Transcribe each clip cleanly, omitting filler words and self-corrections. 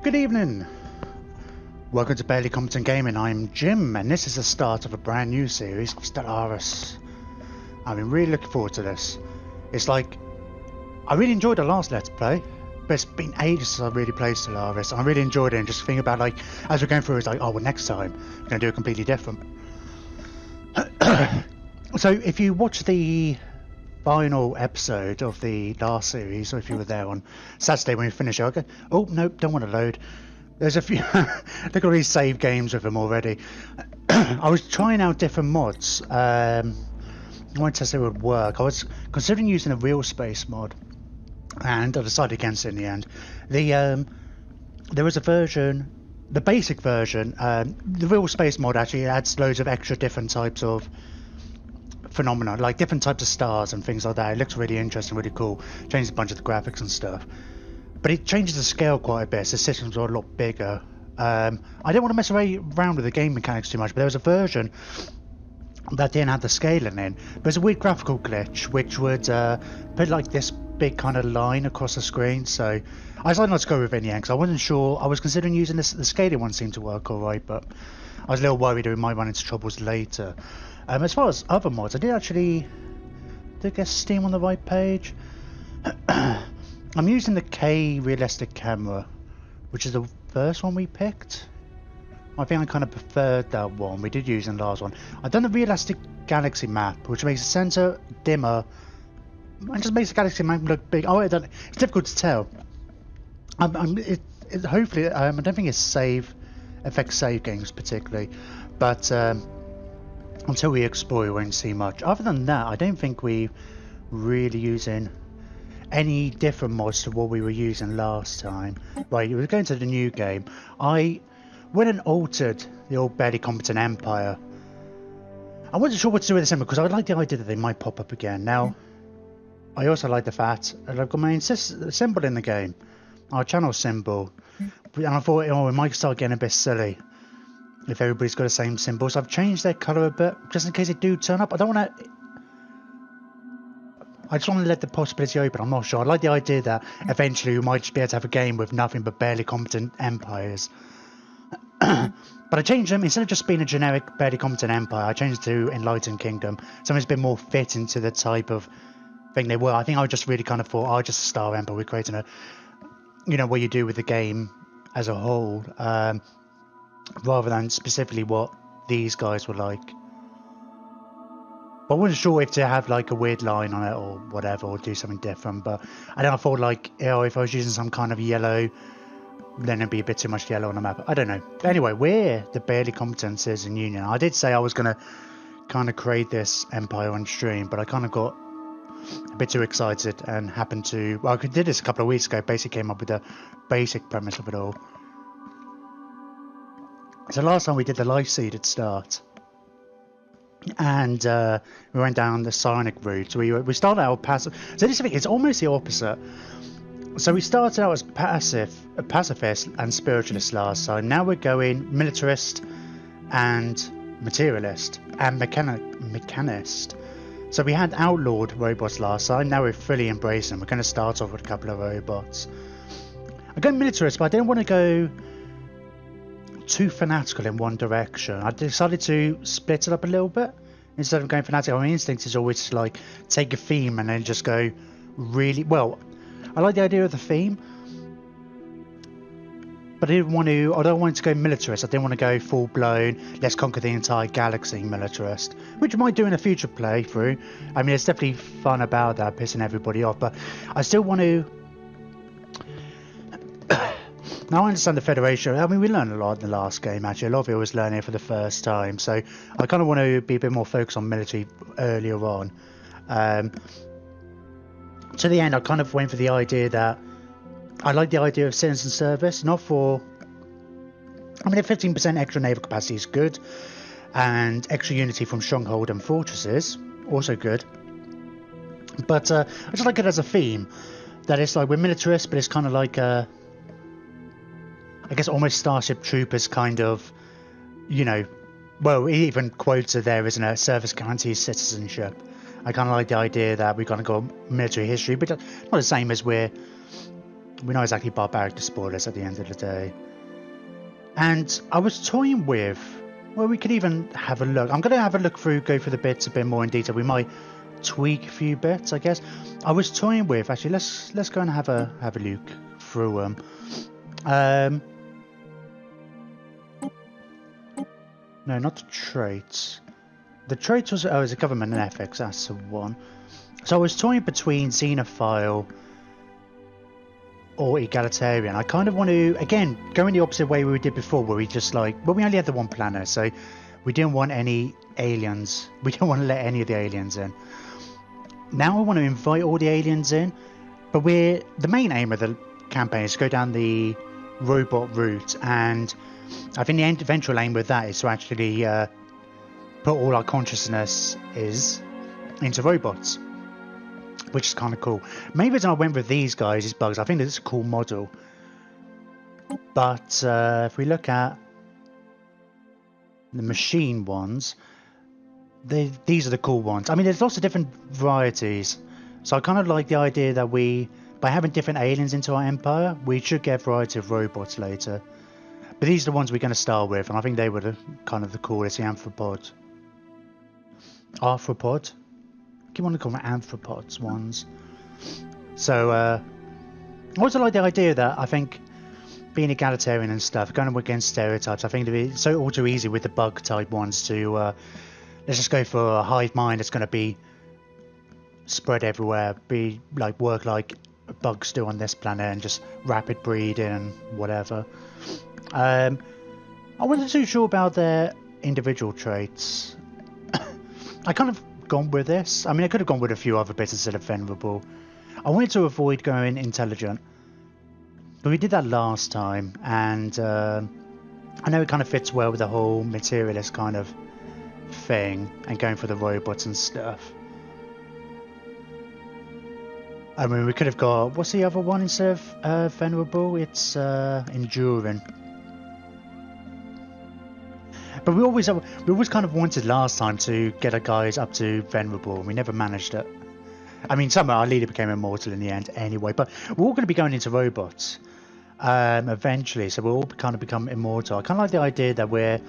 Good evening. Welcome to Barely Competent Gaming. I'm Jim, and this is the start of a brand new series, Stellaris. I've been really looking forward to this. It's like, I really enjoyed the last Let's Play, but it's been ages since I really played Stellaris. I really enjoyed it, and just thinking about, like, as we're going through, it's like, oh, well, next time, we're going to do it completely different. So, if you watch the final episode of the last series, or if you were there on Saturday when we finished, I'll go, oh, nope, don't want to load. There's a few, look at all these save games with them already. I was trying out different mods. I wanted to test it would work. I was considering using a real space mod, and I decided against it in the end. There was a version, the basic version, the real space mod actually adds loads of extra different types of phenomena, like different types of stars and things like that. It looks really interesting, really cool. Changes a bunch of the graphics and stuff. But it changes the scale quite a bit, so the systems are a lot bigger. I didn't want to mess around with the game mechanics too much, but there was a version that didn't have the scaling in. There's a weird graphical glitch which would put like this big kind of line across the screen, so I decided not to go with it in the end because I wasn't sure. I was considering using this, the scaling one seemed to work alright, but I was a little worried we might run into troubles later. As far as other mods, I did get Steam on the right page. I'm using the K realistic camera, which is the first one we picked. I think I kind of preferred that one. We did use in the last one. I've done the realistic galaxy map, which makes the center dimmer and just makes the galaxy map look big. Oh, it's difficult to tell. Hopefully, I don't think it's affects save games particularly, but until we explore, we won't see much. Other than that, I don't think we're really using any different mods to what we were using last time. Right, we're going to the new game. I went and altered the old Barely Competent Empire. I wasn't sure what to do with this because I like the idea that they might pop up again. Now, I also like the fact that I've got my symbol in the game, our channel symbol, and I thought, oh, it might start getting a bit silly if everybody's got the same symbol. So I've changed their colour a bit, just in case they do turn up. I just want to let the possibility open. I'm not sure. I like the idea that eventually we might just be able to have a game with nothing but barely competent empires. But I changed them. Instead of just being a generic barely competent empire, I changed it to Enlightened Kingdom. Something's been more fit into the type of thing they were. I think I just really kind of thought, oh, just a star empire. We're creating a, you know, what you do with the game as a whole, rather than specifically what these guys were like. But I wasn't sure if to have like a weird line on it or whatever, or do something different. But I thought like, you know, if I was using some kind of yellow, then it'd be a bit too much yellow on the map. I don't know. But anyway, we're the Barely Competent Citizen Union. I did say I was going to kind of create this empire on stream, but I kind of got a bit too excited and happened to... Well, I did this a couple of weeks ago. Basically came up with the basic premise of it all. So last time we did the life seed at start. And we went down the psionic route. We started out passive. So this thing, it's almost the opposite. So we started out as pacifist and spiritualist last time. Now we're going militarist and materialist and mechanist. So we had outlawed robots last time. Now we're fully embracing them. We're going to start off with a couple of robots. I'm going militarist, but I didn't want to go too fanatical in one direction. I decided to split it up a little bit instead of going fanatical. My instinct is always to like take a theme and then just go really well. I like the idea of the theme, but I don't want to go militarist. I didn't want to go full blown let's conquer the entire galaxy militarist, which I might do in a future playthrough. I mean, it's definitely fun about that, pissing everybody off, but I still want to. Now I understand the Federation. I mean, we learned a lot in the last game, actually. A lot of it was learning it for the first time. So I kind of want to be a bit more focused on military earlier on. To the end, I kind of went for the idea that I like the idea of citizen service. Not for... I mean, a 15% extra naval capacity is good. And extra unity from stronghold and fortresses, also good. But I just like it as a theme. That it's like, we're militarist, but it's kind of like a... I guess almost Starship Troopers kind of, you know, well, even quota there, isn't it? Service guarantees citizenship. I kind of like the idea that we're going to go military history, but not the same as we're We're not exactly barbaric spoilers at the end of the day. And I was toying with, well, we could even have a look. I'm going to have a look through, go through the bits a bit more in detail. We might tweak a few bits, I guess. I was toying with, actually, let's go and have a look through them. No, not the traits. The traits was, oh, it's a government and ethics, that's the one. So I was toying between xenophile or egalitarian. I kind of want to, again, go in the opposite way we did before, where we just like, well, we only had the one planet, so we didn't want any aliens. We didn't want to let any of the aliens in. Now I want to invite all the aliens in, but the main aim of the campaign is to go down the robot route, and I think the eventual aim with that is to actually put all our consciousness into robots, which is kind of cool. Maybe the reason I went with these guys is bugs. I think it's a cool model. But if we look at the machine ones, these are the cool ones. I mean, there's lots of different varieties. So I kind of like the idea that by having different aliens into our empire, we should get a variety of robots later. But these are the ones we're going to start with, and I think they were kind of the coolest, the arthropod. Arthropod? I keep wanting to call them arthropods ones. So, I also like the idea that I think being egalitarian and stuff, going up against stereotypes, I think it'd be so all too easy with the bug type ones to, let's just go for a hive mind that's going to be spread everywhere, work like bugs do on this planet and just rapid breeding and whatever. I wasn't too sure about their individual traits. I kind of gone with this. I mean, I could have gone with a few other bits instead of venerable. I wanted to avoid going intelligent, but we did that last time, and I know it kind of fits well with the whole materialist kind of thing and going for the robots and stuff. I mean, we could have got, what's the other one instead of venerable? It's enduring. But we always kind of wanted last time to get our guys up to venerable, and we never managed it. I mean, somehow our leader became immortal in the end anyway, but we're all going to be going into robots eventually, so we'll all kind of become immortal. I kind of like the idea that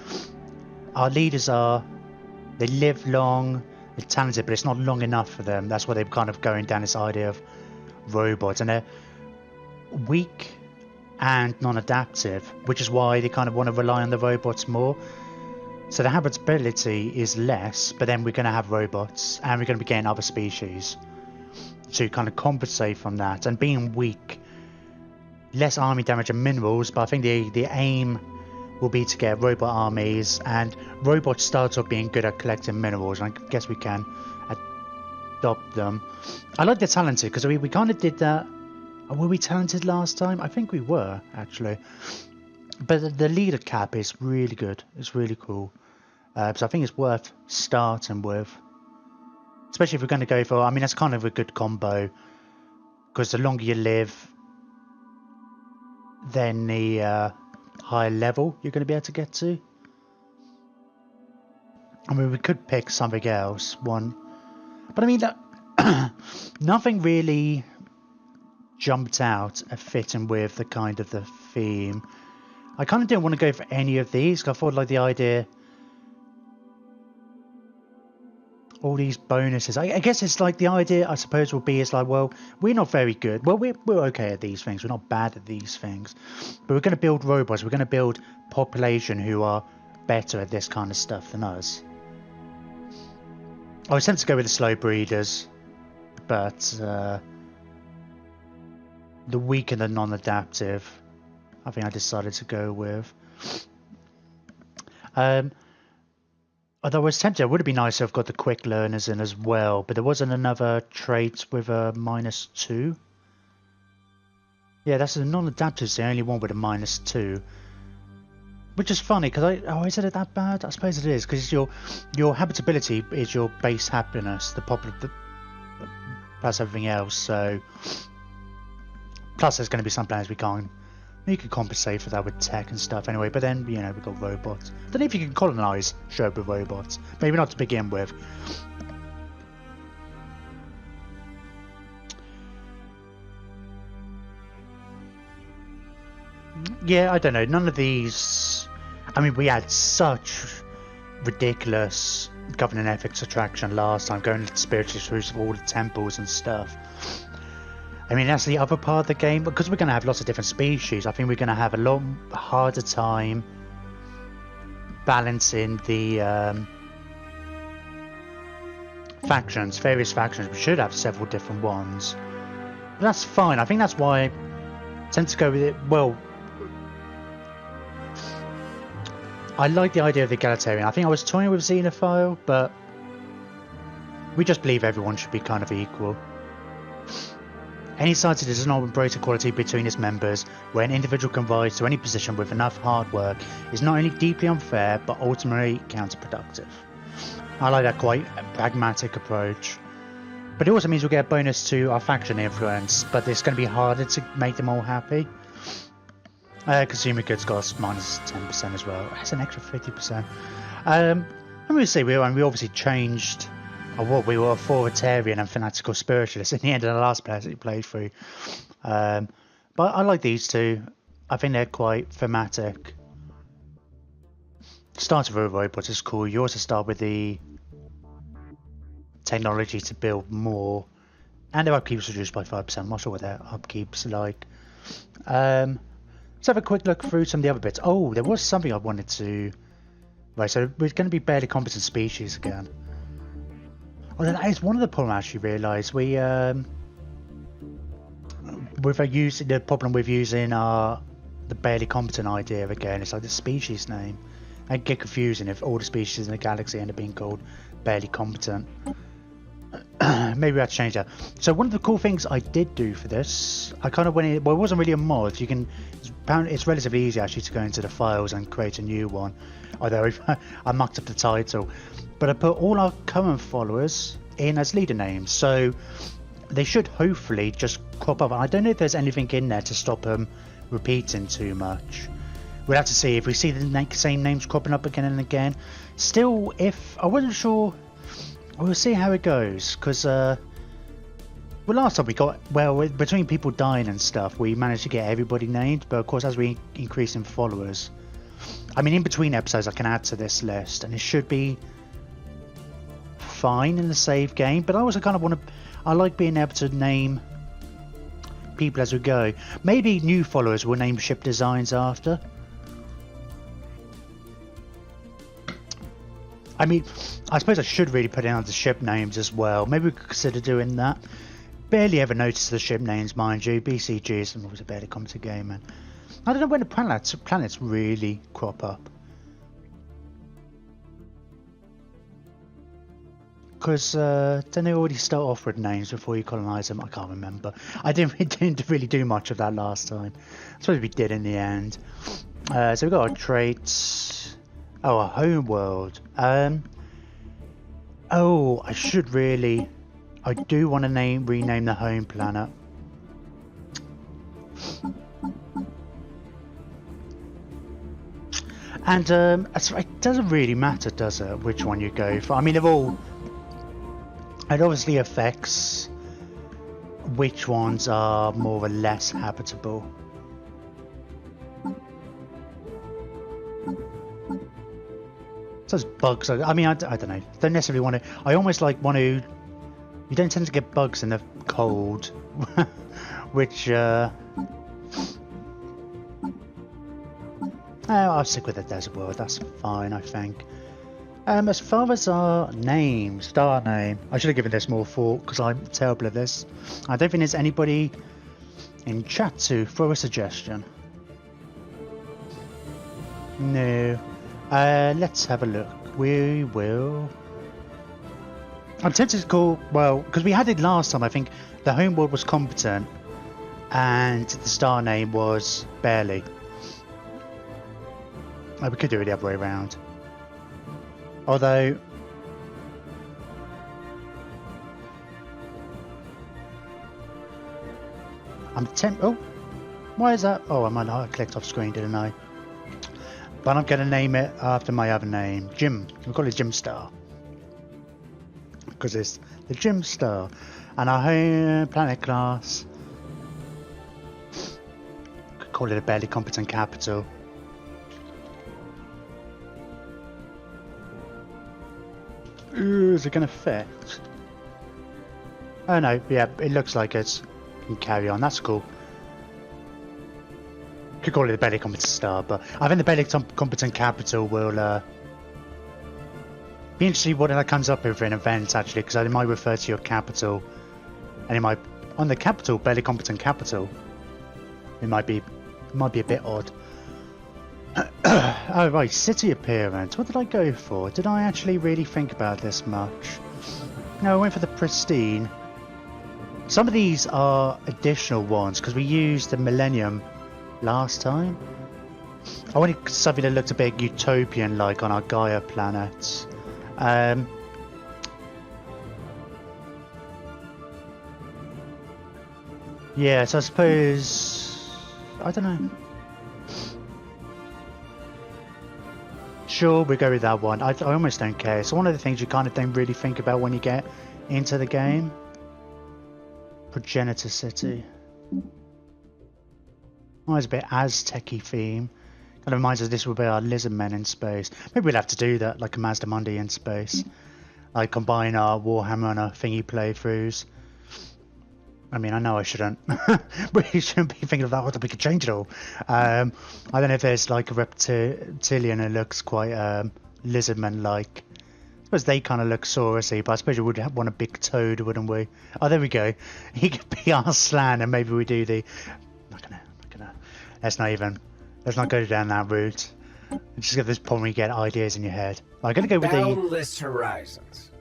our leaders they live long, they're talented, but it's not long enough for them. That's why they're kind of going down this idea of robots, and they're weak and non-adaptive, which is why they kind of want to rely on the robots more. So the habitability is less, but then we're going to have robots, and we're going to be getting other species to kind of compensate from that. And being weak, less army damage and minerals, but I think the aim will be to get robot armies, and robots start off being good at collecting minerals, and I guess we can adopt them. I like the talented, because we kind of did that. Were we talented last time? I think we were, actually. But the leader cap is really good. It's really cool. So I think it's worth starting with. Especially if we're going to go for, I mean, that's kind of a good combo. Because the longer you live, then the higher level you're going to be able to get to. I mean, we could pick something else. But I mean, nothing really jumped out fitting with the kind of the theme. I kind of didn't want to go for any of these, because I thought like the idea, all these bonuses, I guess it's like the idea I suppose will be is like, well, we're not very good, well, we're okay at these things, we're not bad at these things, but we're going to build robots, we're going to build population who are better at this kind of stuff than us. I was tempted to go with the slow breeders, but the weak and the non-adaptive, I think I decided to go with. Although I was tempted, it would have been nice to have got the quick learners in as well, but there wasn't another trait with a -2. Yeah, that's the non-adaptive, the only one with a -2. Which is funny, because is it that bad? I suppose it is, because your habitability is your base happiness, plus everything else, so... Plus there's going to be some planets you can compensate for that with tech and stuff anyway, but then, you know, we've got robots. I don't know if you can colonize Sherpa with robots. Maybe not to begin with. Yeah, I don't know. None of these. I mean, we had such ridiculous governing ethics attraction last time, going to the spiritualist routes of all the temples and stuff. I mean, that's the other part of the game, because we're going to have lots of different species. I think we're going to have a lot harder time balancing the factions, various factions. We should have several different ones. But that's fine. I think that's why I tend to go with it. Well, I like the idea of the egalitarian. I think I was toying with xenophile, but we just believe everyone should be kind of equal. Any society that does not embrace equality between its members, where an individual can rise to any position with enough hard work, is not only deeply unfair, but ultimately counterproductive. I like that quite pragmatic approach. But it also means we'll get a bonus to our faction influence, but it's going to be harder to make them all happy. Consumer goods cost minus 10% as well. That's an extra 50%. I'm going to say we obviously changed what we were authoritarian and fanatical spiritualists in the end of the last playthrough. But I like these two. I think they're quite thematic. Start with a robot is cool. You also start with the technology to build more, and their upkeep's reduced by 5%. I'm not sure what their upkeep's like. Let's have a quick look through some of the other bits. Oh, there was something I wanted to. Right, so we're going to be barely competent species again. Oh, that is one of the problems I actually realised. We with using the problem with using the barely competent idea again. It's like the species name. It get confusing if all the species in the galaxy end up being called barely competent. Maybe we have to change that. So one of the cool things I did do for this, I kind of went in. Well, it wasn't really a mod. You can. It's relatively easy actually to go into the files and create a new one. Although I mucked up the title, but I put all our current followers in as leader names, so they should hopefully just crop up. I don't know if there's anything in there to stop them repeating too much. We'll have to see if we see the same names cropping up again and again. Still, if I wasn't sure, we'll see how it goes. Because well, last time we got between people dying and stuff, we managed to get everybody named. But of course, as we increase in followers, I mean, in between episodes, I can add to this list, and it should be fine in the save game. But I also kind of want to. I like being able to name people as we go. Maybe new followers will name ship designs after. I mean, I suppose I should really put in the ship names as well. Maybe we could consider doing that. Barely ever notice the ship names, mind you. BCG is always a barely competent game, man. I don't know when the planets really crop up. Because don't they already start off with names before you colonise them? I can't remember. I didn't really do much of that last time. I suppose we did in the end. So we've got our traits. Oh, our home world. Oh, I should really. I do want to rename the home planet. And it doesn't really matter, does it, which one you go for? I mean, they're all. It obviously affects which ones are more or less habitable. So it's bugs. I mean, I don't know. Don't necessarily want to. I almost want to. You don't tend to get bugs in the cold, which. I'll stick with the desert world. That's fine, I think. As far as our name, star name, I should have given this more thought because I'm terrible at this. I don't think there's anybody in chat to throw a suggestion. No. Let's have a look. We will. I'm tempted to call, well, because we had it last time. I think the home world was competent, and the star name was barely. We could do it the other way around. Although, oh, why is that? Oh, I clicked off screen, didn't I? But I'm going to name it after my other name, Jim. We'll call it Jim Star. Because it's the Jim Star. And our home planet class. call it a barely competent capital. Ooh, is it going to fit? Oh no, yeah, it looks like it can carry on. That's cool. Could call it a barely competent star, but I think the barely competent capital will be interesting what that comes up with in events actually, because it might refer to your capital, and it might on the capital barely competent capital. It might be a bit odd. Oh right, city appearance. What did I go for? Did I actually really think about this much? No, I went for the pristine. Some of these are additional ones because we used the Millennium last time. I wanted something that looked a bit utopian like on our Gaia planets. Yeah, so I suppose I don't know. Sure, we'll go with that one. I almost don't care. It's one of the things you kind of don't really think about when you get into the game. Progenitor City. Oh, it's a bit Aztec-y theme. Kind of reminds us this will be our lizard men in space. Maybe we'll have to do that, like a Mazdamundi in space. Like combine our Warhammer and our thingy playthroughs. I mean, I know I shouldn't. We shouldn't be thinking of that. What we could change it all. I don't know if there's like a reptilian who looks quite lizardman-like. I suppose they kind of look Saurus-y, but I suppose we would want a big toad, wouldn't we? Oh, there we go. He could be our Slan, and maybe we do the. I'm not gonna. Let's not go down that route. Just get this point where you get ideas in your head. I'm gonna go with boundless horizons,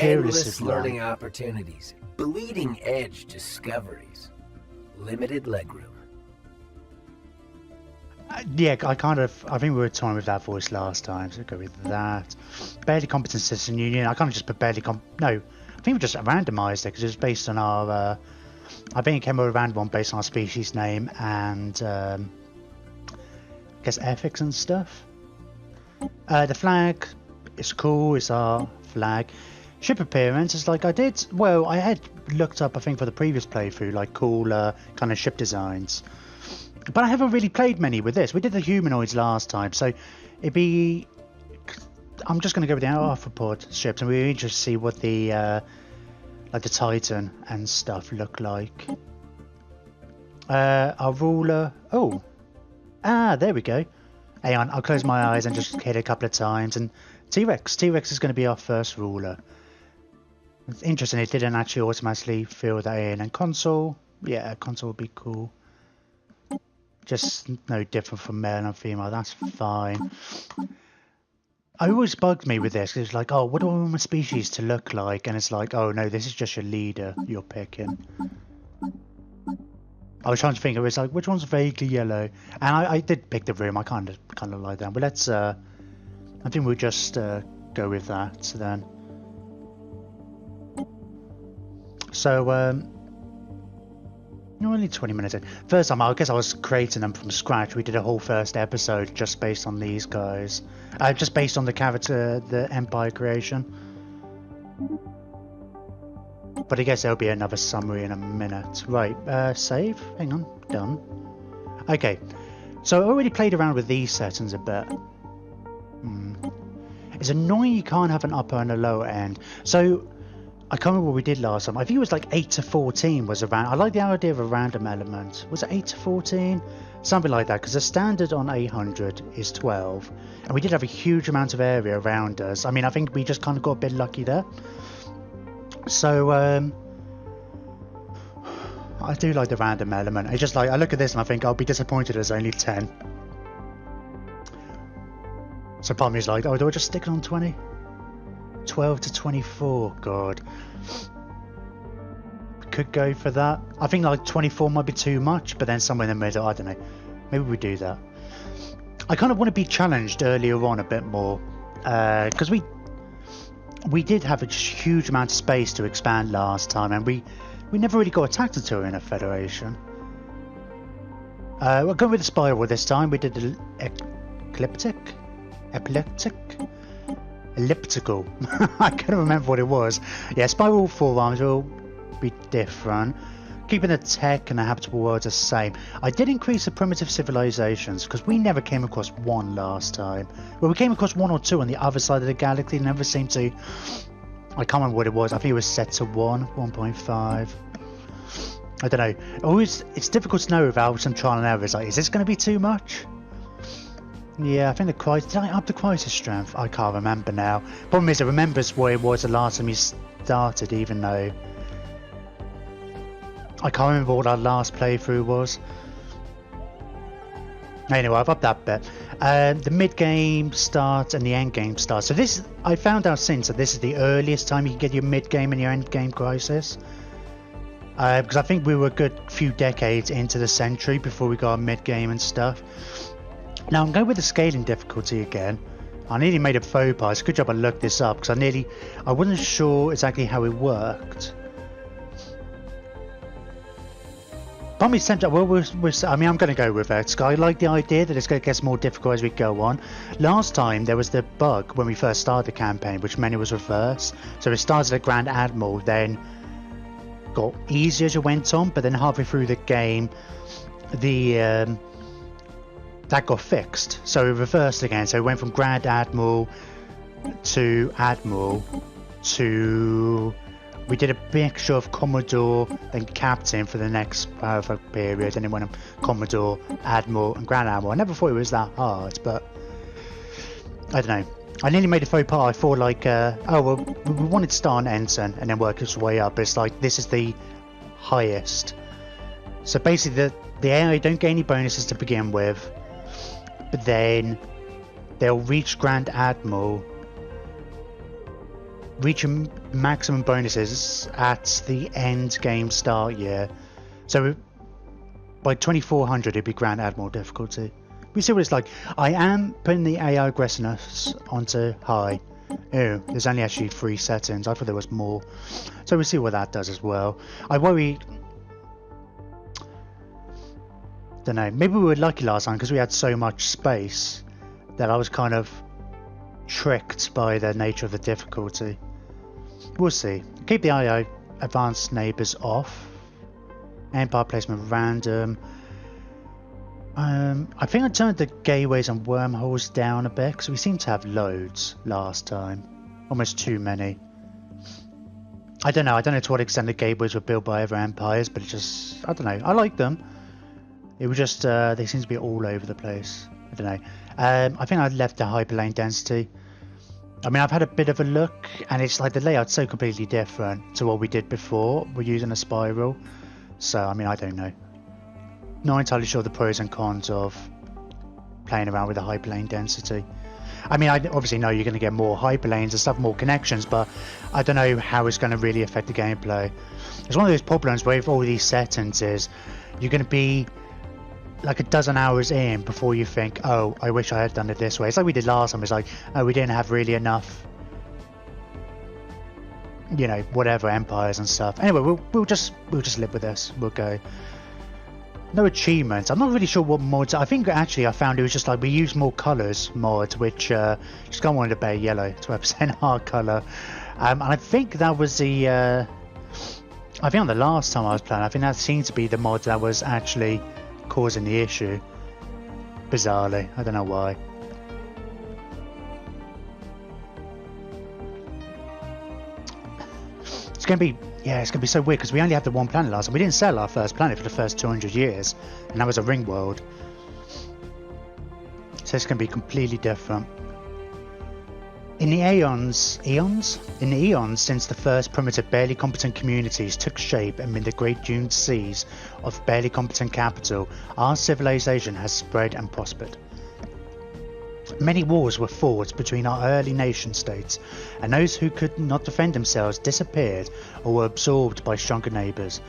endless learning opportunities, bleeding edge discoveries, limited legroom. Yeah, I think we were toying with that voice last time, so go with that. Barely competent citizen union. I kind of just put barely no, I think we just randomised it because it was based on our. I think it came up with a random one based on our species name and I guess ethics and stuff. The flag is cool. It's our flag. Ship appearance is like I did. Well, I had looked up I think for the previous playthrough like cool kind of ship designs. But I haven't really played many with this. We did the humanoids last time, so it'd be. I'm just going to go with the arthropod ships, and we're interested to see what the like the Titan and stuff look like. Our ruler. Oh, there we go. Hang on, I'll close my eyes and just hit it a couple of times. And T-Rex. T-Rex is going to be our first ruler. It's interesting. It didn't actually automatically fill that in. And console. Yeah, console would be cool. Just no different from male and female, that's fine. It always bugged me with this, because it's like, oh, what do I want my species to look like? And it's like, oh no, this is just your leader you're picking. I was trying to think, it was like, which one's vaguely yellow? And I did pick the room, I kind of like that. But let's, I think we'll just go with that then. So, only 20 minutes in. First time, I guess I was creating them from scratch. We did a whole first episode just based on these guys. Just based on the character, the Empire creation. But I guess there'll be another summary in a minute. Right, save. Hang on, done. Okay, so I already played around with these settings a bit. It's annoying you can't have an upper and a lower end. So, I can't remember what we did last time. I think it was like 8 to 14 was around. I like the idea of a random element. Was it 8 to 14? Something like that, because the standard on 800 is 12. And we did have a huge amount of area around us. I mean, I think we just kind of got a bit lucky there. So, I do like the random element. It's just like, I look at this and I think I'll be disappointed there's only 10. So part of me is like, oh, do I just stick it on 20? 12 to 24, god. Could go for that. I think like 24 might be too much, but then somewhere in the middle, I don't know. Maybe we do that. I kind of want to be challenged earlier on a bit more. Because we did have a huge amount of space to expand last time, and we never really got attacked until we were in a Federation. We're going with the spiral this time. We did the elliptical. I can't remember what it was. Yeah, spiral forearms will be different. keeping the tech and the habitable world the same. I did increase the primitive civilizations because we never came across one last time. Well, we came across one or two on the other side of the galaxy. Never seemed to. I can't remember what it was. I think it was set to 1.5. I don't know. Always, it's difficult to know without some trial and error. It's like, is this going to be too much? Yeah, I think the crisis. Did I up the crisis strength? I can't remember now. Problem is, it remembers what it was the last time you started, even though I can't remember what our last playthrough was. Anyway, I've upped that bit. The mid-game starts and the end-game starts. So this, I found out since that this is the earliest time you can get your mid-game and your end-game crisis. Because I think we were a good few decades into the century before we got our mid-game and stuff. Now I'm going with the scaling difficulty again. I nearly made a faux pas. It's a good job I looked this up because I wasn't sure exactly how it worked. Probably I mean, I'm going to go with it. I like the idea that it's going to get more difficult as we go on. Last time there was the bug when we first started the campaign, which meant it was reversed. So it started at Grand Admiral, then got easier as you went on, but then halfway through the game, that got fixed. So it reversed again. So it went from Grand Admiral to Admiral to. We did a mixture of Commodore, then Captain for the next period, and then went on Commodore, Admiral, and Grand Admiral. I never thought it was that hard, but I don't know. I nearly made a faux pas. I thought like, oh well, we wanted to start on Ensign and then work its way up. But it's like this is the highest. So basically, the AI don't get any bonuses to begin with, but then they'll reach Grand Admiral. Reach maximum bonuses at the end game start year. So by 2400 it'd be Grand Admiral difficulty. We see what it's like. I am putting the AI aggressiveness onto high. Ew, there's only actually 3 settings. I thought there was more. So we'll see what that does as well. I worry. Don't know. Maybe we were lucky last time because we had so much space that I was kind of tricked by the nature of the difficulty. We'll see. Keep the AI advanced neighbours off. Empire placement random. I think I turned the gateways and wormholes down a bit because we seem to have loads last time. Almost too many. I don't know to what extent the gateways were built by other empires, but it just, I don't know. I like them. It was just, they seem to be all over the place. I don't know. I think I left the hyperlane density. I mean, I've had a bit of a look, and it's like the layout's so completely different to what we did before. We're using a spiral, so I mean, I don't know. Not entirely sure the pros and cons of playing around with the hyperlane density. I mean, I obviously know you're going to get more hyperlanes and stuff, more connections, but I don't know how it's going to really affect the gameplay. It's one of those problems with all these settings is you're going to be like a dozen hours in before you think, oh, I wish I had done it this way. It's like we did last time. It's like, oh, we didn't have really enough, you know, whatever empires and stuff. Anyway, we'll just live with this. We'll go. No achievements. I'm not really sure what mods. I think actually I found it was just like we used more colours mod, which just got wanted a better yellow, 12% hard colour. And I think that was the. I think on the last time I was playing, I think that seemed to be the mod that was actually causing the issue. Bizarrely, I don't know why. It's gonna be. Yeah, it's going to be so weird because we only had the one planet last time. We didn't sell our first planet for the first 200 years, and that was a ring world. So it's going to be completely different. In the eons since the first primitive, barely competent communities took shape amid the great doomed seas of barely competent capital, our civilization has spread and prospered. Many wars were fought between our early nation states, and those who could not defend themselves disappeared or were absorbed by stronger neighbours.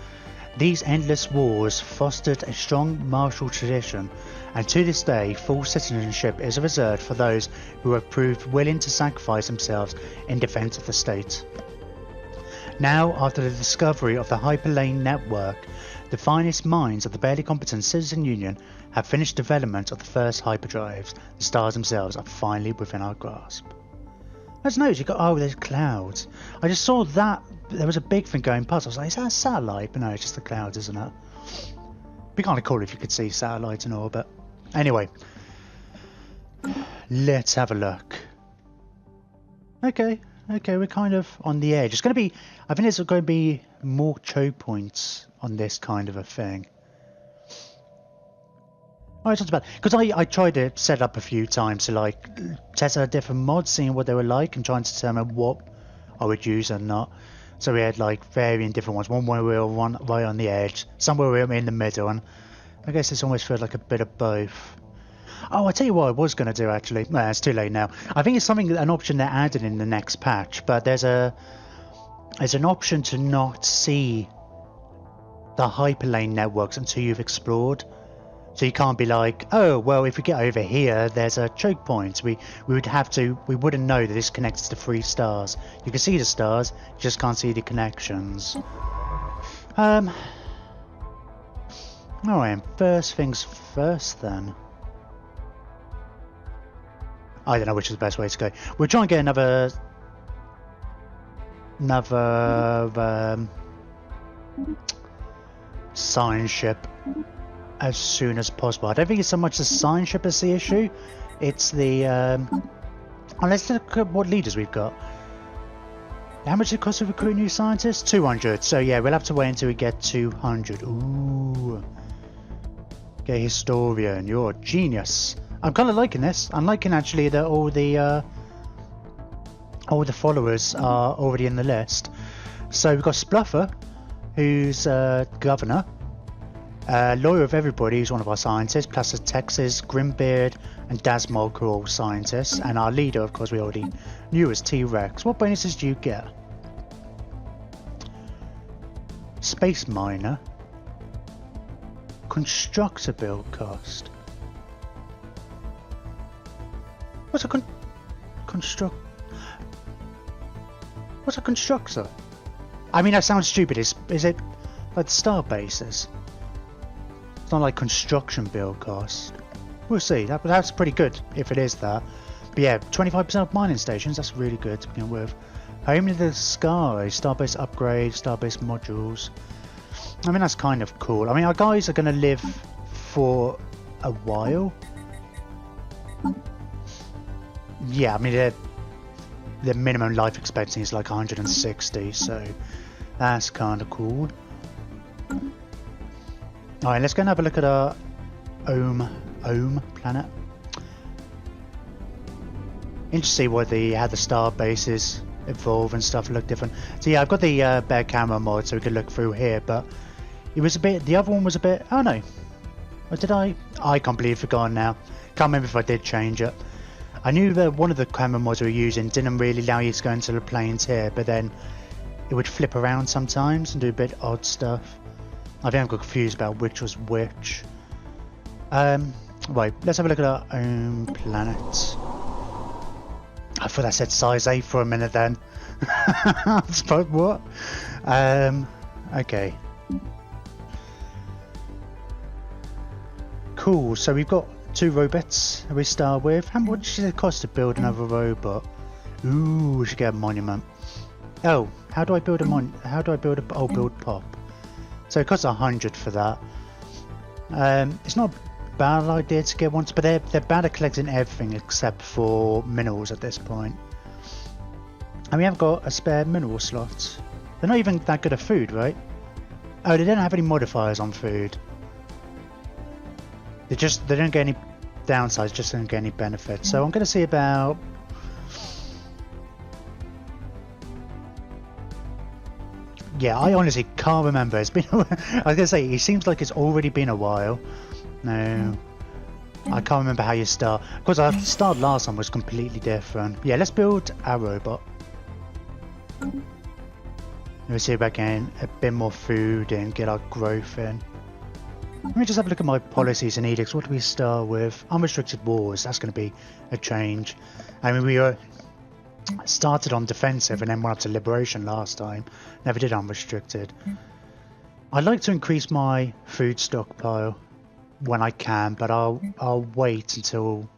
These endless wars fostered a strong martial tradition, and to this day full citizenship is reserved for those who have proved willing to sacrifice themselves in defence of the state. Now, after the discovery of the Hyperlane network, the finest minds of the barely competent Citizen Union have finished development of the first hyperdrives. The stars themselves are finally within our grasp. Let's notice you got, oh, there's clouds. I just saw that there was a big thing going past. I was like, is that a satellite? But no, it's just the clouds, isn't it? Be kind of cool if you could see satellites in orbit. Anyway, let's have a look. Okay, we're kind of on the edge. It's going to be, I think there's going to be more choke points on this kind of a thing. Oh, it's not too bad. Because I tried to set up a few times to like test out different mods, seeing what they were like and trying to determine what I would use and not. So we had like varying different ones. One where we were right on the edge, some where we were in the middle, and I guess it's almost felt like a bit of both. Oh, I'll tell you what I was going to do actually. No, it's too late now. I think it's an option they're adding in the next patch, but there's an option to not see the hyperlane networks until you've explored. So you can't be like, oh, well, if we get over here, there's a choke point. We wouldn't know that this connects to 3 stars. You can see the stars, you just can't see the connections. Alright, first things first then. I don't know which is the best way to go. We'll try and get another science ship as soon as possible. I don't think it's so much the science ship as the issue. It's the let's look at what leaders we've got. How much does it cost to recruit new scientists? 200. So yeah, we'll have to wait until we get 200. Ooh. Okay, historian, you're a genius. I'm kind of liking this. I'm liking actually that all the followers are already in the list. So we've got Spluffer, who's governor. Lawyer of Everybody, who's one of our scientists. Plus Texas, Grimbeard, and Dasmog are all scientists. And our leader, of course, we already knew was T-Rex. What bonuses do you get? Space Miner. Constructor build cost. What's a What's a constructor? I mean, that sounds stupid. Is it like the star bases? It's not like construction build cost. We'll see. That's pretty good if it is that. But yeah, 25% of mining stations. That's really good to begin with. Home to the sky, starbase upgrade, starbase modules. I mean, that's kind of cool. I mean, our guys are going to live for a while. Yeah, I mean, their minimum life expectancy is like 160, so that's kind of cool. Alright, let's go and have a look at our Ohm planet. Interesting to see what how the star bases evolve and stuff look different. So yeah, I've got the bear camera mod so we can look through here, but it was a bit, the other one was a bit, oh no, or did I completely forgotten now. Can't remember if I did change it. I knew that one of the camera mods we were using didn't really allow you to go into the planes here, but then it would flip around sometimes and do a bit odd stuff. I think I got confused about which was which. Right, let's have a look at our own planet. I thought I said size 8 for a minute then. I suppose what? Okay. Cool, so we've got 2 robots we start with. How much does it cost to build another robot? Ooh, we should get a monument. Oh, how do I build build pop. So it costs 100 for that. It's not a bad idea to get one, but they're bad at collecting everything except for minerals at this point. And we haven't got a spare mineral slot. They're not even that good at food, right? Oh, they don't have any modifiers on food. They don't get any downsides, just don't get any benefits. So I'm going to see about... Yeah, I honestly can't remember. It's been... I was going to say, it seems like it's already been a while. No. I can't remember how you start. Because our start last time was completely different. Yeah, let's build our robot. Let's see if I can get a bit more food and get our growth in. Let me just have a look at my policies and edicts. What do we start with? Unrestricted wars. That's going to be a change. I mean, we started on defensive and then went up to liberation last time. Never did unrestricted. I'd like to increase my food stockpile when I can, but I'll wait until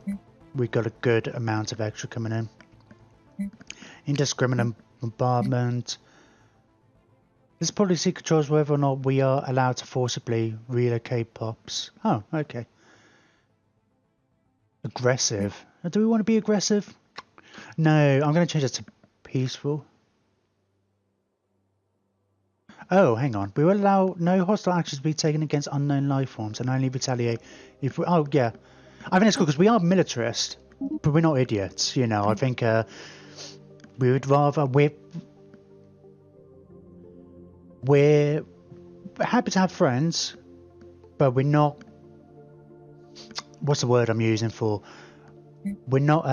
we've got a good amount of extra coming in. Indiscriminate bombardment. This policy controls whether or not we are allowed to forcibly relocate pops. Oh, okay. Aggressive. Do we want to be aggressive? No, I'm going to change it to peaceful. Oh, hang on. We will allow no hostile actions to be taken against unknown life forms and only retaliate if we... Oh, yeah. I think it's cool because we are militarist, but we're not idiots, you know. I think we would rather... We're happy to have friends, but we're not... What's the word I'm using for? We're not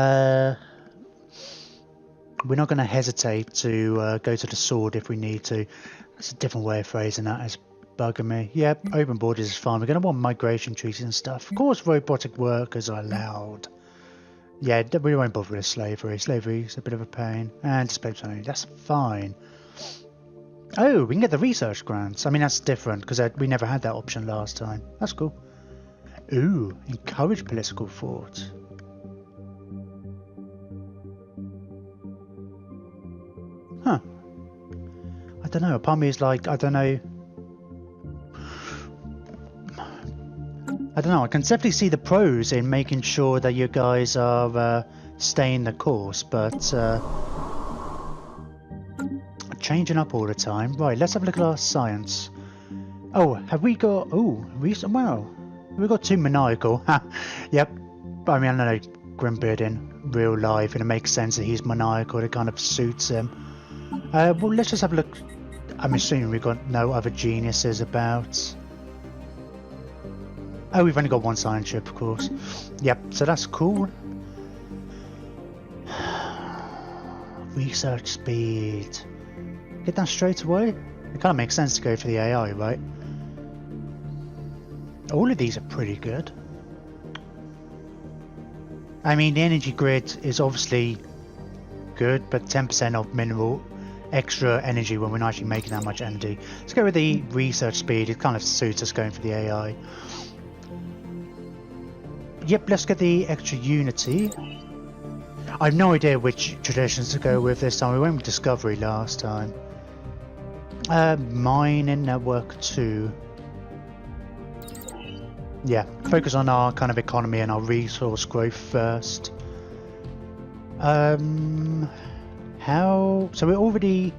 going to hesitate to go to the sword if we need to. That's a different way of phrasing that. It's bugging me. Yep, open borders is fine. We're going to want migration treaties and stuff. Of course, robotic workers are allowed. Yeah, we won't bother with slavery. Slavery is a bit of a pain. And displaced only. That's fine. Oh, we can get the research grants. I mean, that's different because we never had that option last time. That's cool. Ooh, encourage political thought. Huh. I don't know. A part of me is like, I don't know. I can definitely see the pros in making sure that you guys are staying the course, but changing up all the time. Right, let's have a look at our science. Oh, have we got... Oh, wow. We've got 2 maniacal. Yep. I mean, I don't know Grimbeard in real life, and it makes sense that he's maniacal. It kind of suits him. Well, let's just have a look. I'm assuming we've got no other geniuses about. Oh, we've only got 1 science ship, of course. Yep, so that's cool. Research speed. Get that straight away? It kind of makes sense to go for the AI, right? All of these are pretty good. I mean, the energy grid is obviously good, but 10% of mineral extra energy when we're not actually making that much energy. Let's go with the research speed. It kind of suits us going for the AI. Yep, let's get the extra unity. I have no idea which traditions to go with this time. We went with Discovery last time. Mining network 2. Yeah, focus on our kind of economy and our resource growth first. How... So we're already...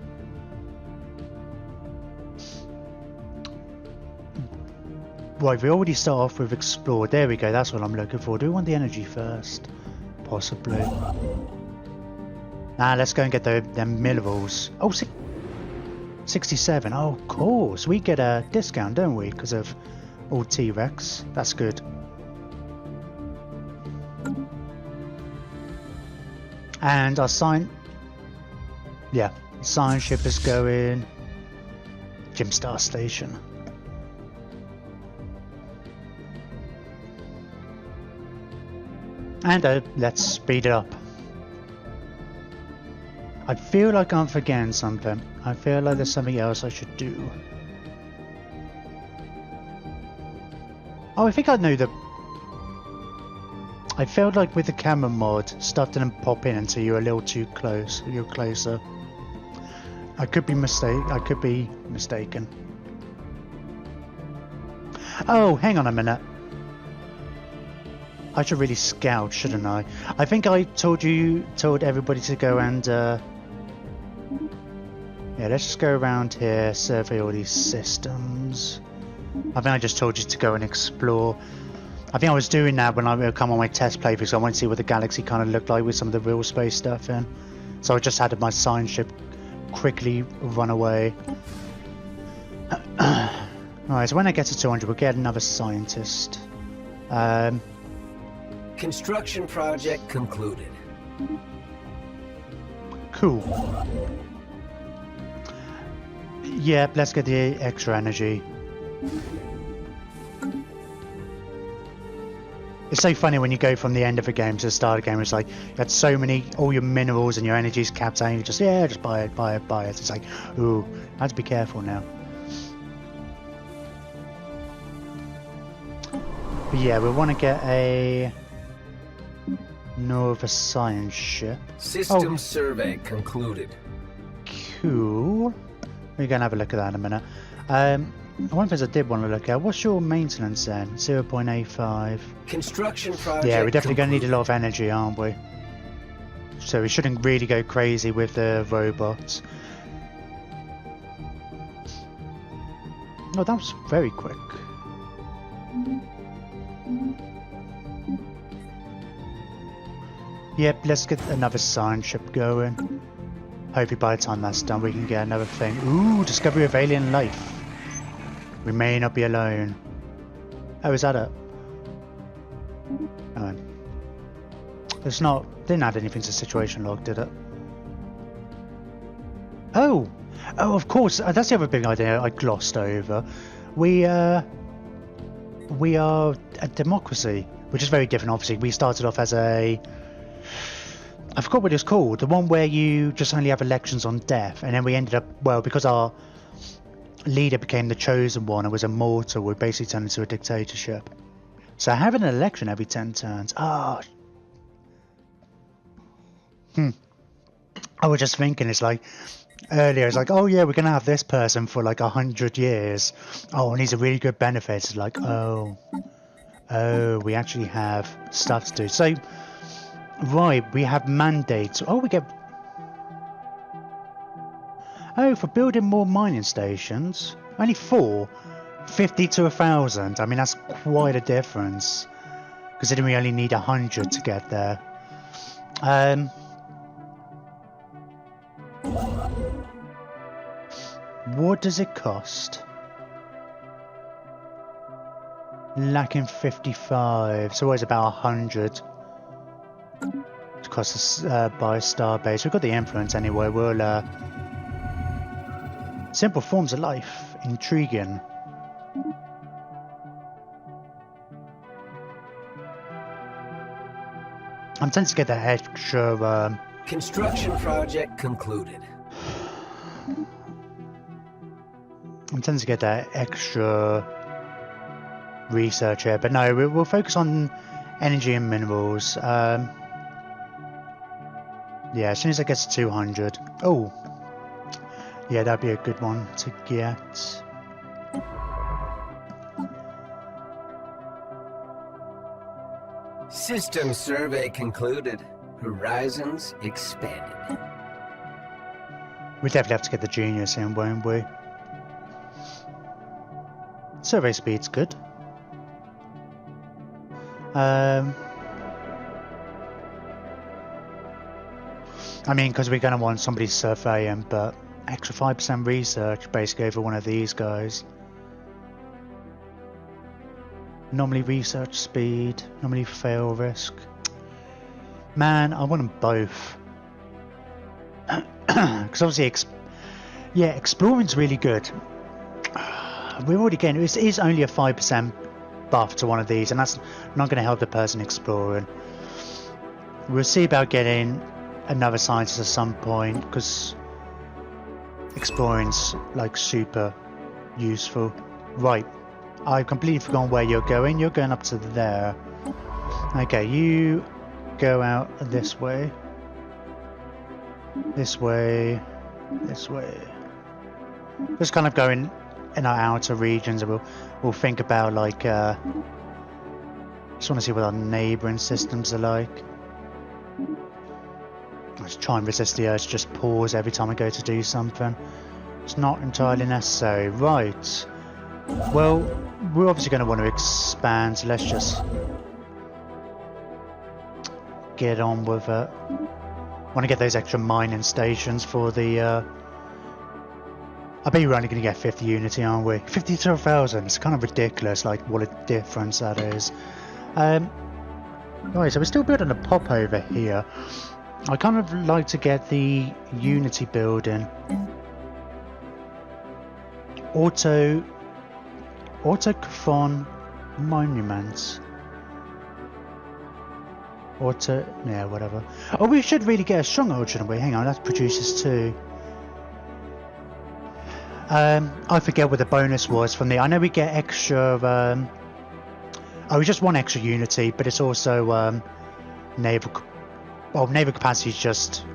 Right, we already start off with explore. There we go, that's what I'm looking for. Do we want the energy first? Possibly. Nah, let's go and get the minerals. Oh, 67. Oh, of course. We get a discount, don't we? Because of all T-Rex. That's good. And our science... Yeah, science ship is going... Jim Star Station. And let's speed it up. I feel like I'm forgetting something. I feel like there's something else I should do. Oh, I think I know the... I felt like with the camera mod, stuff didn't pop in until you're a little too close. You're closer. I could be mistaken. Oh, hang on a minute. I should really scout, shouldn't I? I think I told everybody to go and yeah, let's just go around here, survey all these systems. I think I just told you to go and explore. I think I was doing that when I would come on my test playthrough, because I want to see what the galaxy kind of looked like with some of the real space stuff in. So I just had my science ship quickly run away. Alright, so when I get to 200, we'll get another scientist. Construction project concluded. Cool. Yeah, let's get the extra energy. It's so funny when you go from the end of a game to the start of the game. It's like you had so many, all your minerals and your energy's capped out. And you just buy it, buy it, buy it. It's like, ooh, I have to be careful now. But yeah, we want to get a Nova science ship. System survey concluded. Cool. We're going to have a look at that in a minute. One thing I did want to look at, what's your maintenance then? 0.85. Construction project. Yeah, we're definitely going to need a lot of energy, aren't we? So we shouldn't really go crazy with the robots. Oh, that was very quick. Yep, let's get another science ship going. Hopefully by the time that's done we can get another thing. Ooh, discovery of alien life. We may not be alone. Oh, is that it? Oh. It's not... Didn't add anything to the situation log, did it? Oh! Oh, of course. That's the other big idea I glossed over. We are a democracy, which is very different, obviously. We started off as a... I forgot what it's called. The one where you just only have elections on death. And then we ended up... Well, because our leader became the chosen one and was immortal, we basically turned into a dictatorship. So having an election every 10 turns... Oh... I was just thinking, it's like... Earlier, it's like, oh yeah, we're going to have this person for like 100 years. Oh, and he's a really good benefit. It's like, oh, we actually have stuff to do. So, right, we have mandates. Oh, we get... Oh, for building more mining stations. Only 4. 50 to 1,000. I mean, that's quite a difference. Considering we only need 100 to get there. What does it cost? Lacking 55, so it's about 100. It costs us by Starbase. We've got the influence anyway. We'll simple forms of life, intriguing. I'm tempted to get that extra. Construction project concluded. I'm tempted to get that extra research here, but no, we'll focus on energy and minerals. Yeah, as soon as it gets to 200. Oh, yeah, that'd be a good one to get. System survey concluded. Horizons expanded. We definitely have to get the genius in, won't we? Survey speed's good. I mean, because we're going to want somebody surveying, but extra 5% research basically over one of these guys. Normally research speed, normally fail risk. Man, I want them both. Because obviously, exploring's really good. We're already getting... It is only a 5% buff to one of these, and that's not going to help the person exploring. We'll see about getting another scientist at some point, because exploring's like super useful. Right, I've completely forgotten where you're going. You're going up to there. Okay, you go out this way. This way. This way. Just kind of going in our outer regions, and we'll think about like just want to see what our neighbouring systems are like. Let's try and resist the urge to just pause every time I go to do something. It's not entirely necessary. Right, well, we're obviously going to want to expand, so let's just get on with it. Want to get those extra mining stations for the I bet you're only going to get 50 unity, aren't we? 50 to 1,000. It's kind of ridiculous, like what a difference that is. Right, so we're still building a pop over here. I kind of like to get the unity building. Autochthon monuments. Yeah, whatever. Oh, we should really get a stronghold, shouldn't we? Hang on, that produces 2. I forget what the bonus was from the... I know we get extra... oh, we just want extra unity, but it's also naval... Well, naval capacity is just...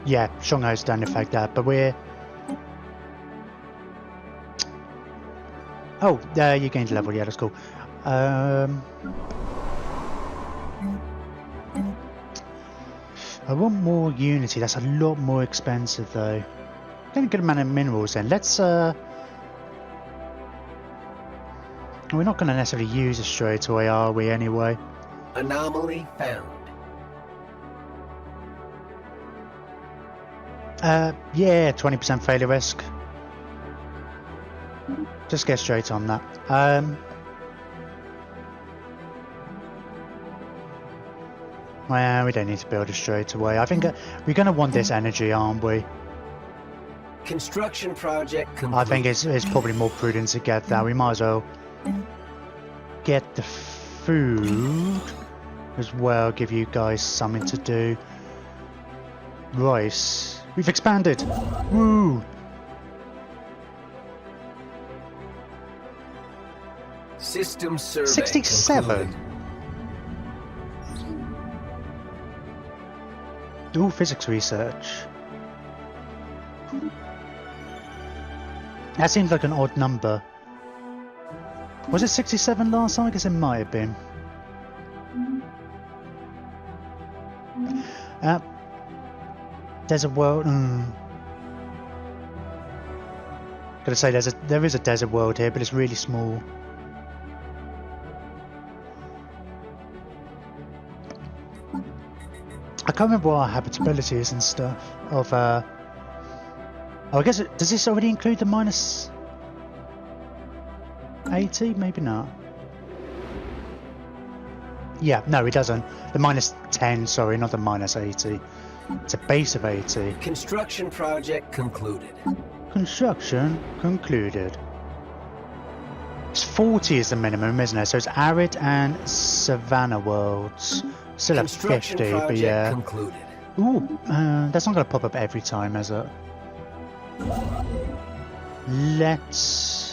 Yeah, strongholds don't affect that, but we're Oh, you gained a level. Yeah, that's cool. I want more Unity. That's a lot more expensive, though. Get a good amount of minerals then. Let's, we're not going to necessarily use it straight away, are we, anyway? Anomaly found. Yeah, 20% failure risk. Just get straight on that. Well, we don't need to build it straight away. I think we're going to want this energy, aren't we? Construction project complete. I think it's probably more prudent to get that. We might as well get the food as well, give you guys something to do. Rice. We've expanded. Woo! System survey 67. concluded. Ooh, physics research. That seems like an odd number. Was it 67 last time? I guess it might have been. Desert world. Gotta say, there is a desert world here, but it's really small. I can't remember what our habitability is and stuff. Of oh, I guess does this already include the minus 80? Maybe not. Yeah, no, it doesn't. The minus 10, sorry, not the minus 80. It's a base of 80. Construction project concluded. Construction concluded. It's 40 is the minimum, isn't it? So it's arid and savanna worlds. Still at 50, but yeah. Concluded. Ooh, that's not going to pop up every time, is it? Let's...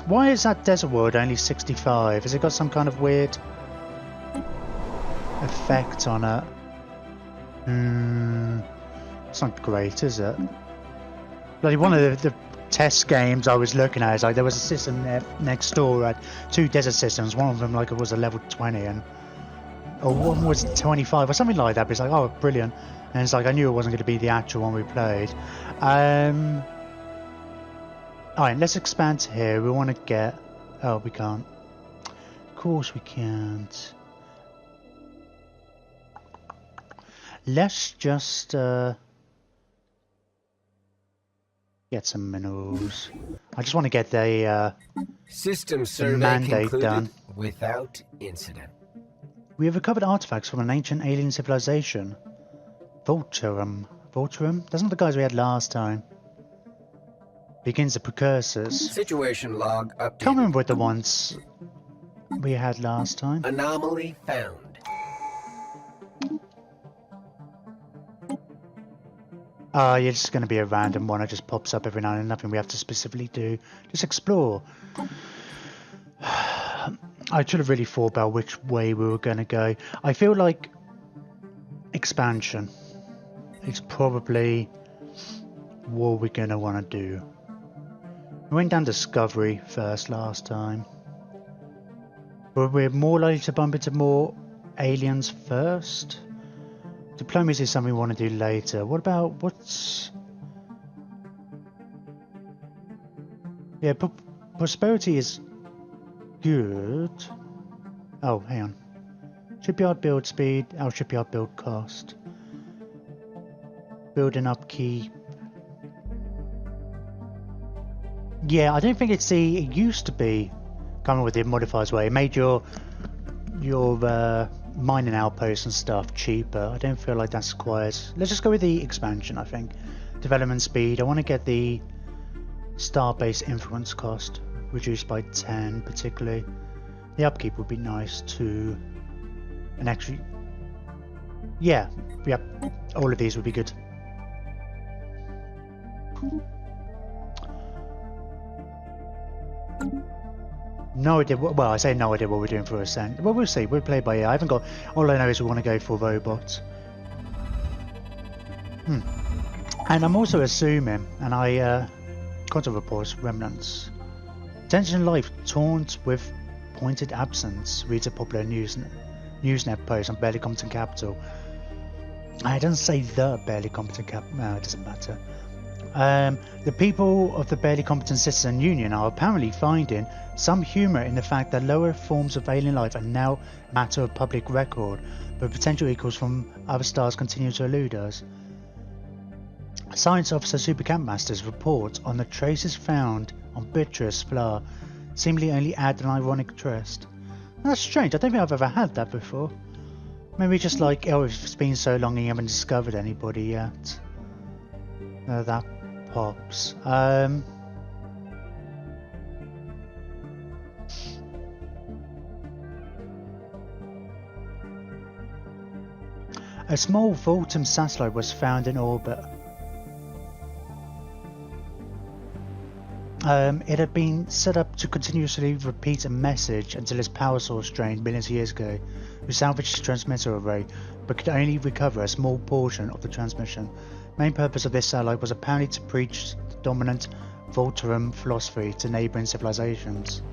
Why is that desert world only 65? Has it got some kind of weird effect on it? It's not great, is it? Like one of the test games I was looking at is like there was a system next door had 2 desert systems. One of them like it was a level 20 and or one was 25 or something like that. But it's like, oh, brilliant! And it's like I knew it wasn't going to be the actual one we played. Alright, let's expand to here. We want to get... Oh, we can't. Of course we can't. Let's just get some minerals. I just want to get the System survey mandate concluded done. without incident. We have recovered artifacts from an ancient alien civilization. Vulturum. Vulturum? That's not the guys we had last time. Begins the precursors. Situation log updated. Can't remember what the ones we had last time. Anomaly found. Yeah, it's just going to be a random one. It just pops up every now and then. Nothing we have to specifically do. Just explore. I should have really thought about which way we were going to go. I feel like expansion is probably what we're going to want to do. We went down Discovery first last time. But we're more likely to bump into more aliens first. Diplomacy is something we want to do later. What about what's... Yeah, prosperity is good. Oh, hang on. Shipyard build speed. Oh, shipyard build cost. Building upkeep. Yeah, I don't think it's the... It used to be coming with the modifiers way. It made your mining outposts and stuff cheaper. I don't feel like that's quite... Let's just go with the expansion, I think. Development speed. I want to get the star-based influence cost reduced by 10 particularly. The upkeep would be nice too. And actually... Yeah, all of these would be good. No idea. Well, I say no idea what we're doing for Ascent. Well, we'll see. We'll play by ear. I haven't got. All I know is we want to go for robots. And I'm also assuming, and contact reports, remnants. Tension life taunt with pointed absence, reads a popular Newsnet post on Barely Competent Capital. It doesn't say the Barely Competent Capital, no, it doesn't matter. The people of the Barely Competent Citizen Union are apparently finding some humour in the fact that lower forms of alien life are now matter of public record, but potential equals from other stars continue to elude us. Science Officer Super Campmaster's report on the traces found on Beatrice Flower seemingly only add an ironic twist. That's strange, I don't think I've ever had that before. Maybe just like, oh, it's been so long and you haven't discovered anybody yet. That pops. A small Vulcan satellite was found in orbit. It had been set up to continuously repeat a message until its power source drained millions of years ago. We salvaged its transmitter array, but could only recover a small portion of the transmission. Main purpose of this satellite was apparently to preach the dominant Voltarum philosophy to neighbouring civilizations.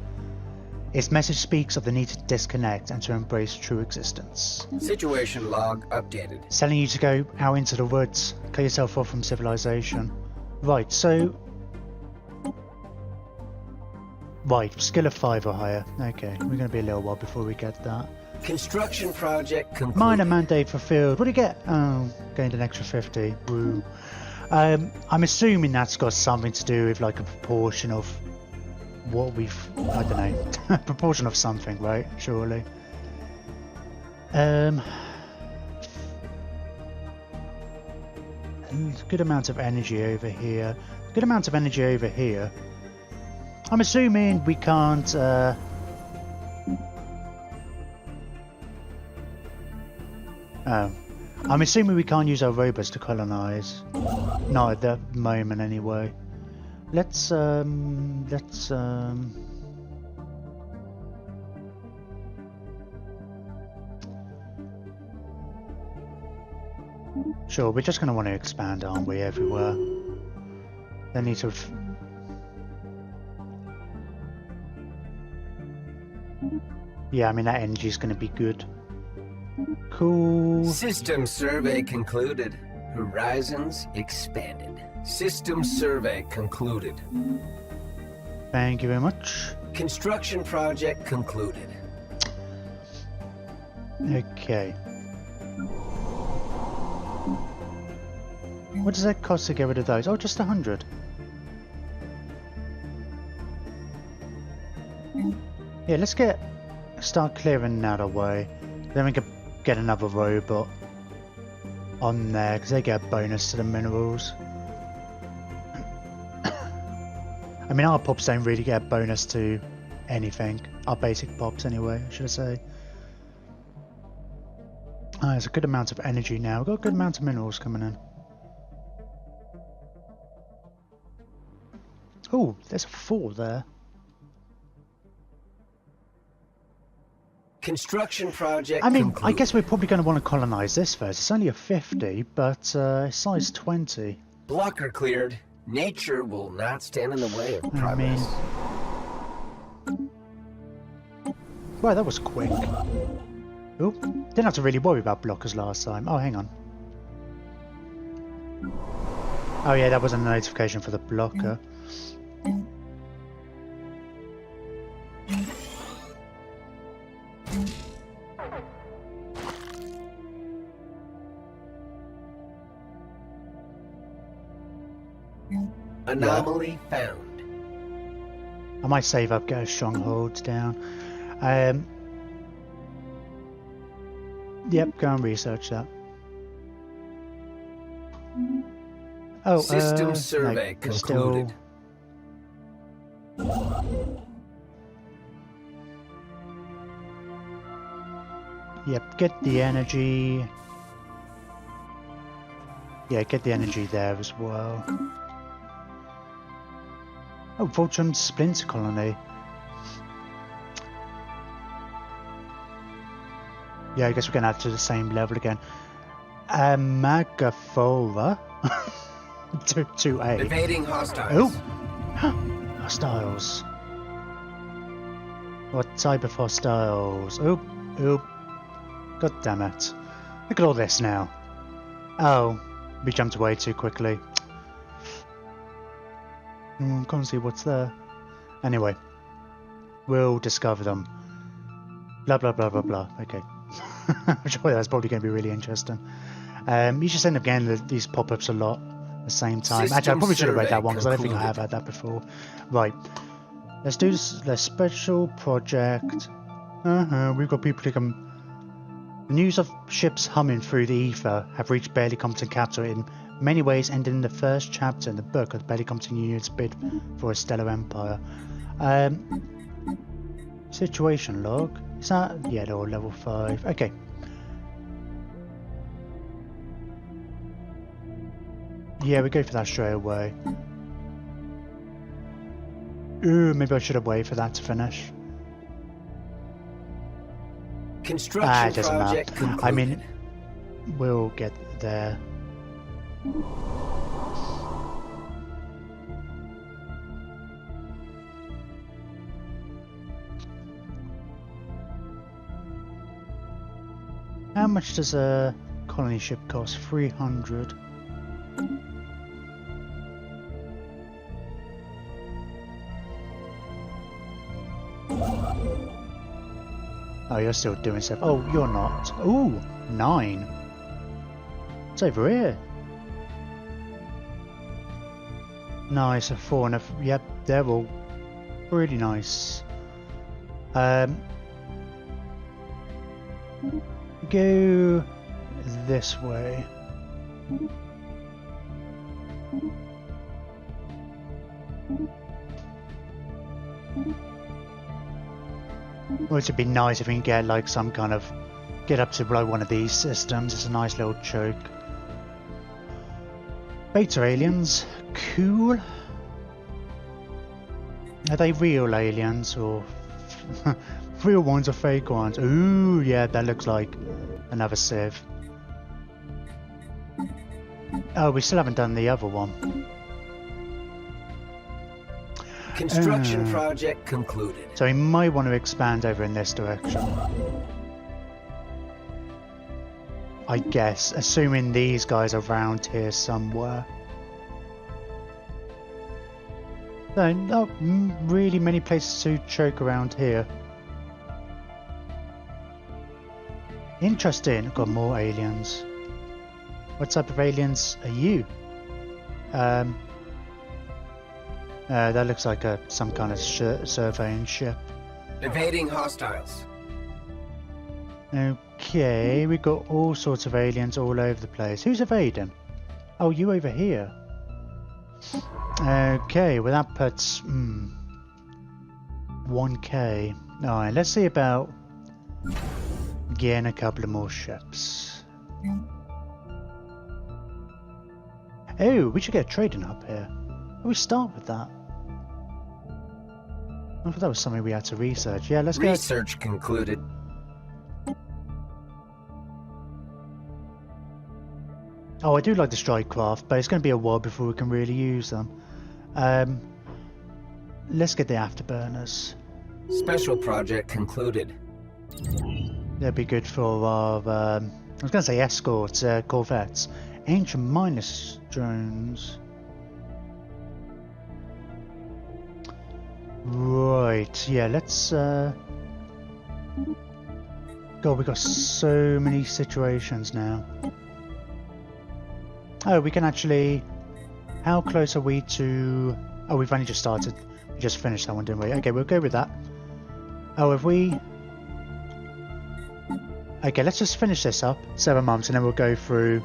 Its message speaks of the need to disconnect and to embrace true existence. Situation log updated. It's telling you to go out into the woods, cut yourself off from civilization. Right, so... Right, skill of 5 or higher. Okay, we're going to be a little while before we get that. Construction project complete. Minor mandate fulfilled. What do you get? Oh, gained an extra 50. Woo. I'm assuming that's got something to do with like a proportion of what we've... I don't know. Proportion of something, right? Surely. Good amount of energy over here. Good amount of energy over here. I'm assuming we can't... I'm assuming we can't use our robots to colonize. Not at the moment, anyway. Let's Sure, we're just going to want to expand, aren't we, everywhere? They need to... Yeah, I mean, that energy is going to be good. Cool. System survey concluded. Horizons expanded. System survey concluded. Thank you very much. Construction project concluded. Okay. What does that cost to get rid of those? Oh, just 100. Yeah, let's start clearing that away. Then we can get another robot on there because they get a bonus to the minerals. I mean, our pops don't really get a bonus to anything. Our basic pops, anyway, should I say. There's a good amount of energy now. We've got a good amount of minerals coming in. Oh, there's a 4 there. Construction project I mean, concluded. I guess we're probably going to want to colonize this first. It's only a 50, but it's size 20. Blocker cleared. Nature will not stand in the way of progress. Well, that was quick. Oh, didn't have to really worry about blockers last time. Oh, hang on. Oh yeah, that wasn't a notification for the blocker. Anomaly found. I might save up, get a stronghold down. Yep, go and research that. Oh, System survey no, concluded. Yep, get the energy. Yeah, get the energy there as well. Oh, Voltrum Splinter Colony. Yeah, I guess we're going to add to the same level again. Magaphora. to A. Evading hostiles. Oh! Hostiles. What type of hostiles? Oop, oop. God damn it. Look at all this now. Oh, we jumped away too quickly. Can't see what's there. Anyway, we'll discover them. Blah, blah, blah, blah, blah. Okay. I'm sure that's probably going to be really interesting. You just end up getting these pop-ups a lot at the same time. System Actually, I probably should have read that one because I don't think I concluded. have had that before. Right. Let's do this. The special project. We've got people who can... The news of ships humming through the ether have reached barely competent capital in many ways, ending in the first chapter in the book of the barely competent union's bid for a stellar empire. Situation log. Is that... Yeah, they're all level 5. Okay. Yeah, we go for that straight away. Ooh, maybe I should have waited for that to finish. Construction It doesn't project matter. concluded. I mean, we'll get there. How much does a colony ship cost? 300. Oh, you're still doing stuff. Oh, you're not. Ooh, 9. It's over here. Nice, a 4 and a... Yep, they're all really nice. Go this way. Well, it'd be nice if we can get like some kind of get up to below one of these systems. It's a nice little choke. Beta aliens, cool. Are they real aliens or real ones or fake ones? Ooh, yeah, that looks like another Civ. Oh, we still haven't done the other one. Construction project concluded. So we might want to expand over in this direction. I guess, assuming these guys are around here somewhere. So, not really many places to choke around here. Interesting, got more aliens. What type of aliens are you? That looks like some kind of surveying ship. Evading hostiles. Okay, we've got all sorts of aliens all over the place. Who's evading? Oh, you over here. Okay, well that puts 1k. Alright, let's see about getting a couple of more ships. Oh, we should get a trading hub here. We start with that. I thought that was something we had to research. Yeah, let's go. Research concluded. Oh, I do like the strike craft, but it's going to be a while before we can really use them. Let's get the afterburners. Special project concluded. That'd be good for our, I was going to say escorts, corvettes. Ancient minus drones. Right, yeah, let's, God, we've got so many situations now. Oh, we can actually... How close are we to... Oh, we've only just started. We just finished that one, didn't we? Okay, we'll go with that. Oh, have we... Okay, let's just finish this up. 7 months, and then we'll go through...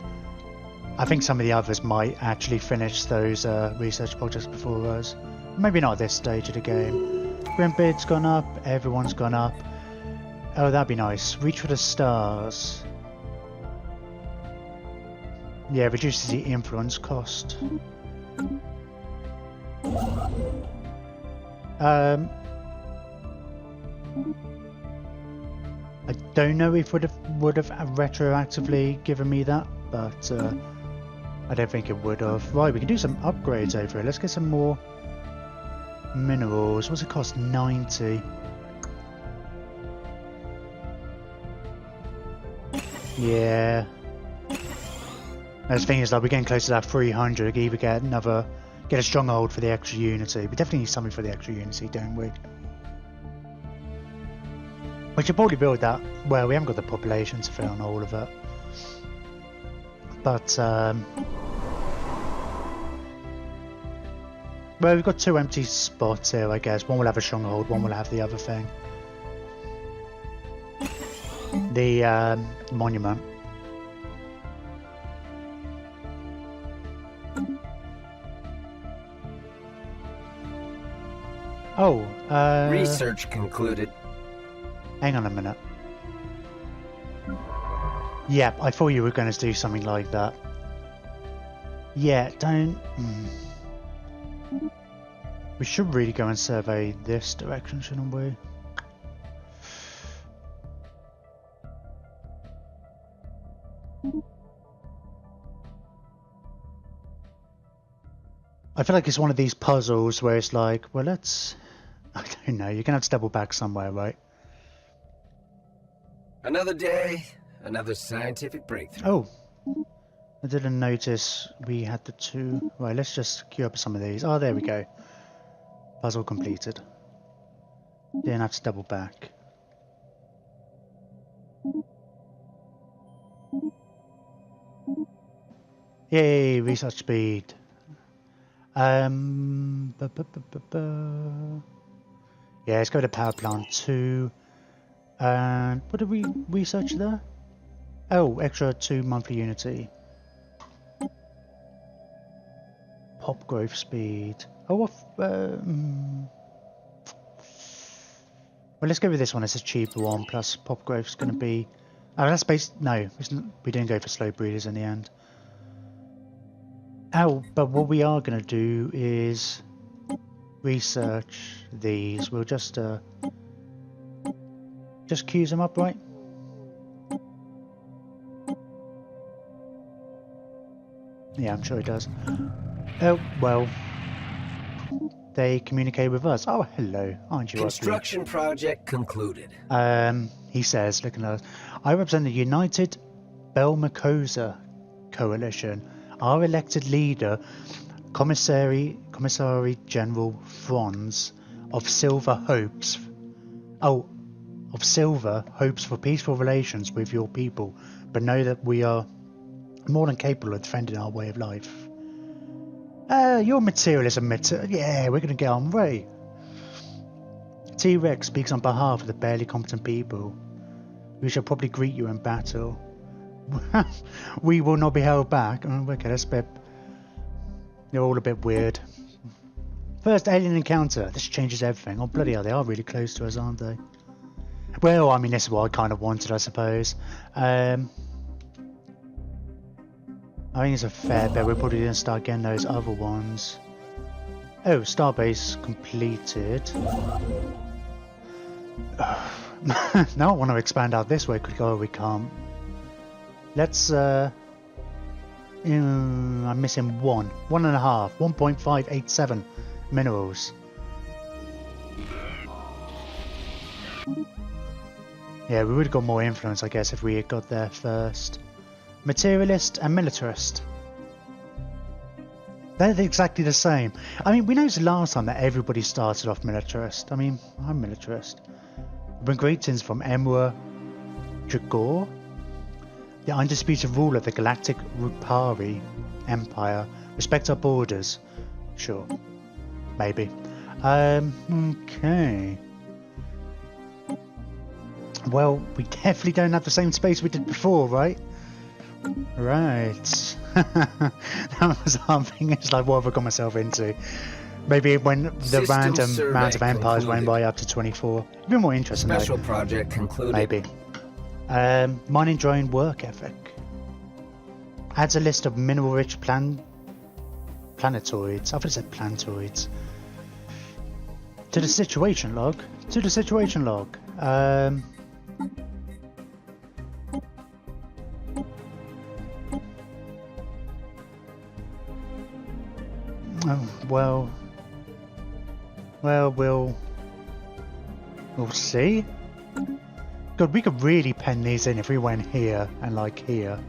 I think some of the others might actually finish those research projects before us. Maybe not at this stage of the game. Grim bid's gone up. Everyone's gone up. Oh, that'd be nice. Reach for the stars. Yeah, reduces the influence cost. I don't know if would have retroactively given me that, but I don't think it would have. Right, we can do some upgrades over here. Let's get some more minerals. What's it cost? 90. Yeah. The thing is, like, we're getting close to that 300. Either get a stronghold for the extra unity. We definitely need something for the extra unity, don't we? We should probably build that. Well, we haven't got the population to fill on all of it. But, well, we've got 2 empty spots here, I guess. One will have a stronghold, one will have the other thing. The, monument. Oh, research concluded. Hang on a minute. Yep, I thought you were going to do something like that. Yeah, don't... We should really go and survey this direction, shouldn't we? I feel like it's one of these puzzles where it's like, well, let's... I don't know, you're going to have to double back somewhere, right? Another day, another scientific breakthrough. Oh, I didn't notice we had the 2. Right, let's just queue up some of these. Oh, there we go. Puzzle completed. Didn't have to double back. Yay, research speed. Yeah, let's go to power plant 2. And what did we research there? Oh, extra 2 monthly unity. Pop growth speed. Oh, well, let's go with this one. It's a cheaper one. Plus, pop growth's going to be. Oh, that's based. No, we didn't go for slow breeders in the end. Oh, but what we are going to do is research these. We'll just queues them up, right? Yeah, I'm sure it does. Oh, well, they communicate with us. Oh, hello, aren't you? Construction project concluded. He says, looking at us, I represent the United Belmacosa Coalition. Our elected leader, Commissary General Franz of Silver hopes. Oh, of Silver hopes for peaceful relations with your people, but know that we are more than capable of defending our way of life. Your materialism, yeah, we're going to get on right. T-Rex speaks on behalf of the barely competent people. We shall probably greet you in battle. We will not be held back. Oh, okay, that's a bit... They're all a bit weird. First alien encounter. This changes everything. Oh, bloody hell, they are really close to us, aren't they? Well, I mean, this is what I kind of wanted, I suppose. I think it's a fair bet. We're probably going to start getting those other ones. Oh, Starbase completed. Now I want to expand out this way. Oh, we can't. Let's, I'm missing 1.5. 1.587 minerals. Yeah, we would have got more influence, I guess, if we had got there first. Materialist and militarist. They're exactly the same. I mean, we noticed last time that everybody started off militarist. I mean, I'm militarist. Bring greetings from Emperor Jagor, the undisputed ruler of the Galactic Rupari Empire. Respect our borders. Sure. Maybe. Okay. Well, we definitely don't have the same space we did before, right? Right. That was something. It's like, what have I got myself into? Maybe when the random amount of empires went by up to 24. It'd be more interesting. Special though. Project concluded. Maybe. Mining drone work ethic. Adds a list of mineral-rich planetoids. I thought it said planetoids. To the situation log. To the situation log. well, we'll see. God, we could really pen these in if we went here and like here.